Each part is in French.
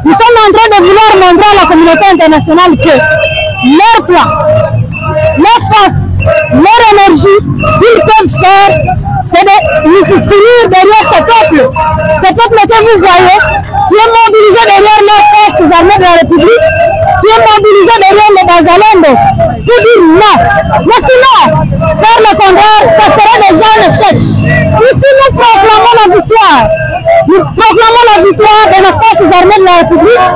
Nous sommes en train de vouloir montrer à la communauté internationale que leur plan, leur force, leur énergie, ils peuvent faire, c'est de nous finir derrière ce peuple que vous voyez, qui est mobilisé derrière leurs forces armées de la République, qui est mobilisé derrière les Bazalendo, pour dire non. Mais sinon, faire le contraire, ça serait déjà un échec. Ici, nous proclamons la victoire. Nous proclamons la victoire de nos forces armées de la République,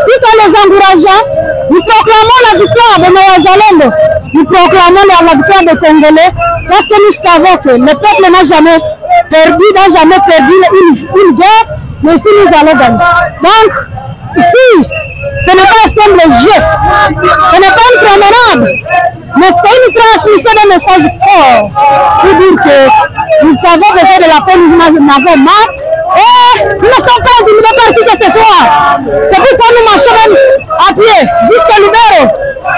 tout en les encourageant. Nous proclamons la victoire de nos Bazalendo. Nous proclamons la victoire des Congolais, parce que nous savons que le peuple n'a jamais perdu une guerre, mais ici nous allons gagner. Donc, ici, ce n'est pas un simple jeu, ce n'est pas une promenade, mais c'est une transmission d'un message fort pour dire que nous avons besoin de la paix, nous en avons marre et nous ne sommes pas intimidés par qui que ce soit. C'est pourquoi nous marchons même à pied jusqu'à Lubero.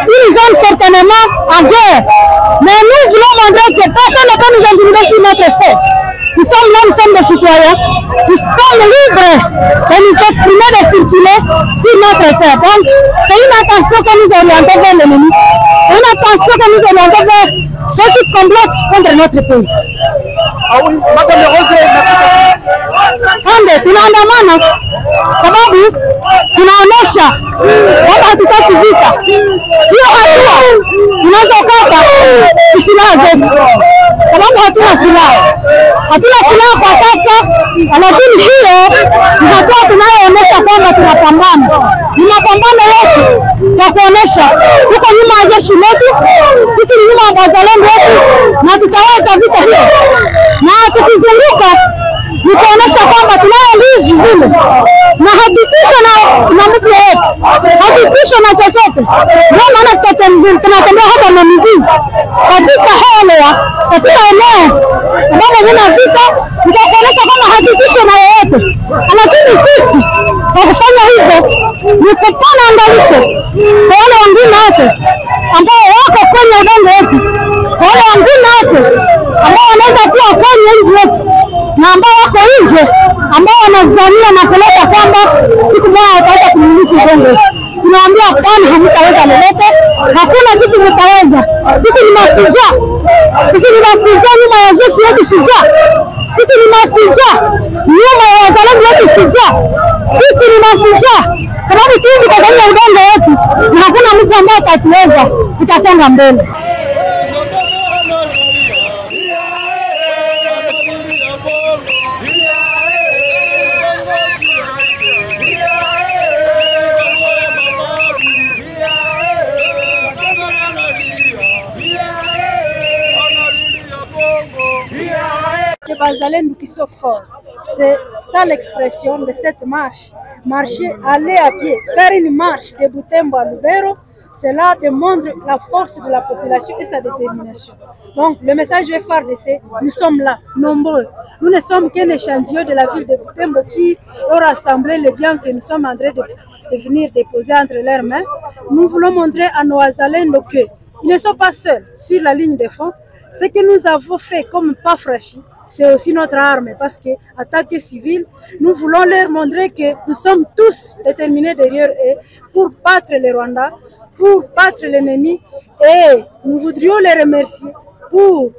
Ils sont certainement en guerre, mais nous voulons montrer que personne ne peut nous intimider sur notre sol. Nous sommes là, nous sommes des citoyens, nous sommes libres de nous exprimer, de circuler sur notre terre. Donc, c'est une attention que nous orientons vers l'ennemi, c'est une attention que nous orientons vers ceux qui complotent contre notre pays. Ah oui, Madame Rose, Sande, tunaandamana sababu tunaonesha kwamba hatutaki vita. Hiyo hatua tunazokata silaha zetu, sababu hatuna silaha kwa sasa, lakini hiyo ni hatua tunayoonyesha kwamba tunapambana. Ni mapambano yetu kwa kuonesha tuko nyuma ya jeshi letu, sisi ni nyuma ya Bazalendo wetu, na tutaweza vita hiyo. Na tukizunguka ni kuonesha kwamba tunayo ndizi zile na hakikisho na mtu yeyote, hakikisho na chochote. Ndio maana tunatembea hapa na miguu katika katika eneo ambapo kuna vita, tutakuonesha kama hakikisho na yeyote. Lakini sisi kwa kufanya hivyo ni kupana angalisho kwa wale wengine wote ambao wako kwenye udongo wetu, kwa wale wengine wote ambao wanaweza kuwa kwenye nchi yetu na ambao wako nje, ambao wanazania na kuleta kwamba siku moja wataweza kumiliki udongo. Tunaambia hapana, hamtaweza lolote, hakuna kitu mtaweza. Sisi ni mashujaa, sisi ni mashujaa nyuma ya jeshi yetu shujaa, sisi ni mashujaa nyuma ya wazalendo wetu shujaa, sisi ni mashujaa sababu tuko kwenye udongo wetu na hakuna mtu ambaye atatuweza, tutasonga mbele. Les Bazalendo qui sont forts, c'est ça l'expression de cette marche. Marcher, aller à pied, faire une marche de Butembo à Lubero, cela démontre la force de la population et sa détermination. Donc le message phare de c'est nous sommes là, nombreux. Nous ne sommes qu'un échantillon de la ville de Butembo qui a rassemblé les biens que nous sommes en train de venir déposer entre leurs mains. Nous voulons montrer à nos Bazalendo qu'ils ne sont pas seuls sur la ligne de front. Ce que nous avons fait comme pas franchi, c'est aussi notre arme, parce que attaque civile, nous voulons leur montrer que nous sommes tous déterminés derrière eux pour battre les Rwandais, pour battre l'ennemi, et nous voudrions les remercier pour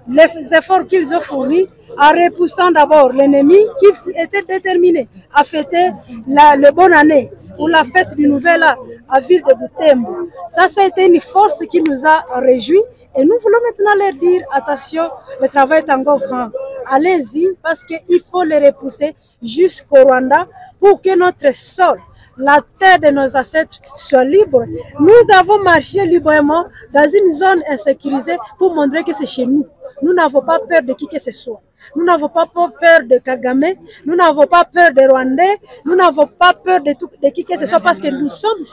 les efforts qu'ils ont fournis en repoussant d'abord l'ennemi qui était déterminé à fêter la bonne année ou la fête du nouvel an à ville de Butembo. Ça a été une force qui nous a réjouis. Et nous voulons maintenant leur dire, attention, le travail est encore grand. Allez-y, parce qu'il faut les repousser jusqu'au Rwanda pour que notre sol, la terre de nos ancêtres, soit libre. Nous avons marché librement dans une zone insécurisée pour montrer que c'est chez nous. Nous n'avons pas peur de qui que ce soit. Nous n'avons pas peur de Kagame, nous n'avons pas peur des Rwandais, nous n'avons pas peur de qui que ce soit, parce que nous sommes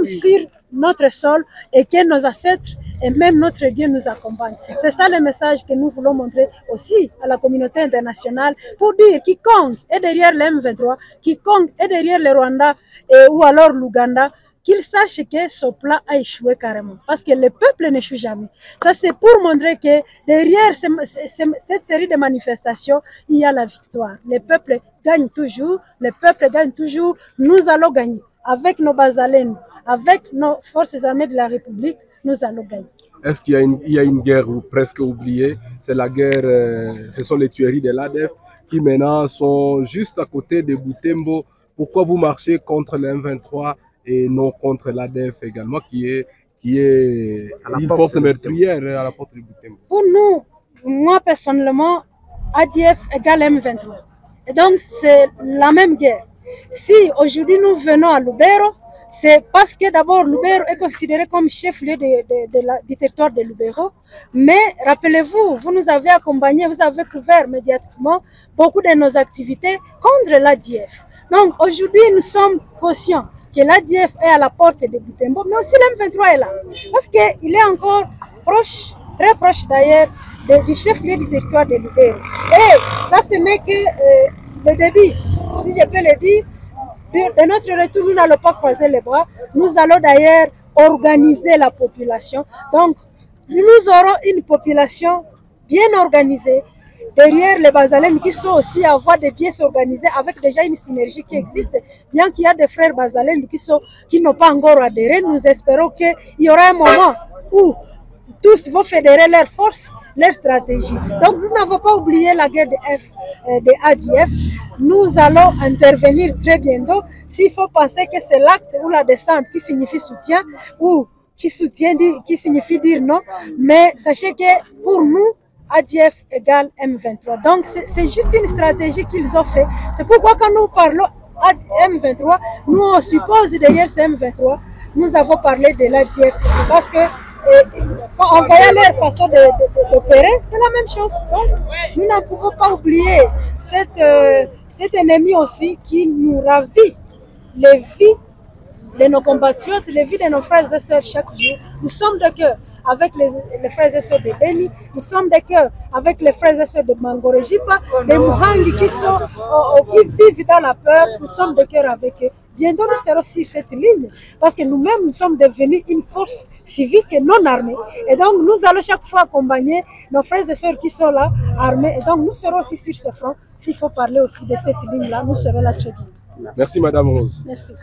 sur notre sol et que nos ancêtres et même notre Dieu nous accompagne. C'est ça le message que nous voulons montrer aussi à la communauté internationale pour dire quiconque est derrière le M23, quiconque est derrière le Rwanda ou alors l'Ouganda, qu'il sache que ce plan a échoué carrément. Parce que le peuple n'échoue jamais. Ça, c'est pour montrer que derrière cette série de manifestations, il y a la victoire. Le peuple gagne toujours. Le peuple gagne toujours. Nous allons gagner. Avec nos Bazalènes, avec nos forces armées de la République, nous allons gagner. Est-ce qu'il y a une guerre presque oubliée? C'est la guerre, ce sont les tueries de l'ADF qui maintenant sont juste à côté de Butembo. Pourquoi vous marchez contre le M23 et non contre l'ADF également, qui est une force meurtrière à la porte de Butembo? Pour nous, moi personnellement, ADF égale M23. Et donc, c'est la même guerre. Si aujourd'hui nous venons à Lubero, c'est parce que d'abord Lubero est considéré comme chef-lieu du territoire de Lubero. Mais rappelez-vous, vous nous avez accompagnés, vous avez couvert médiatiquement beaucoup de nos activités contre l'ADF. Donc aujourd'hui, nous sommes conscients que l'ADF est à la porte de Butembo, mais aussi l'M23 est là. Parce qu'il est encore proche, très proche d'ailleurs, du chef-lieu du territoire de Lubero. Et ça, ce n'est que le début, si je peux le dire. De notre retour, nous n'allons pas croiser les bras. Nous allons d'ailleurs organiser la population. Donc, nous aurons une population bien organisée. Derrière les Bazalènes qui sont aussi à voie de bien s'organiser avec déjà une synergie qui existe. Bien qu'il y a des frères Bazalènes qui n'ont pas encore adhéré, nous espérons qu'il y aura un moment où tous vont fédérer leurs forces, leur stratégie. Donc nous n'avons pas oublié la guerre de ADF. Nous allons intervenir très bientôt. S'il faut penser que c'est l'acte ou la descente qui signifie soutien ou qui signifie dire non, mais sachez que pour nous, ADF égale M23. Donc c'est juste une stratégie qu'ils ont fait. C'est pourquoi quand nous parlons M23, nous on suppose derrière ce M23, nous avons parlé de l'ADF parce que en voyant leur façon d'opérer, c'est la même chose. Donc, nous ne pouvons pas oublier cet ennemi aussi qui nous ravit les vies de nos compatriotes, les vies de nos frères et sœurs chaque jour. Nous sommes de cœur avec les frères et sœurs de Beni, nous sommes de cœur avec les frères et sœurs de Mangorejipa, des Muhangi qui vivent dans la peur, nous sommes de cœur avec eux. Bientôt, nous serons sur cette ligne parce que nous-mêmes, nous sommes devenus une force civique non armée. Et donc, nous allons chaque fois accompagner nos frères et sœurs qui sont là, armés. Et donc, nous serons aussi sur ce front. S'il faut parler aussi de cette ligne-là, nous serons là très bientôt. Merci, Madame Rose. Merci.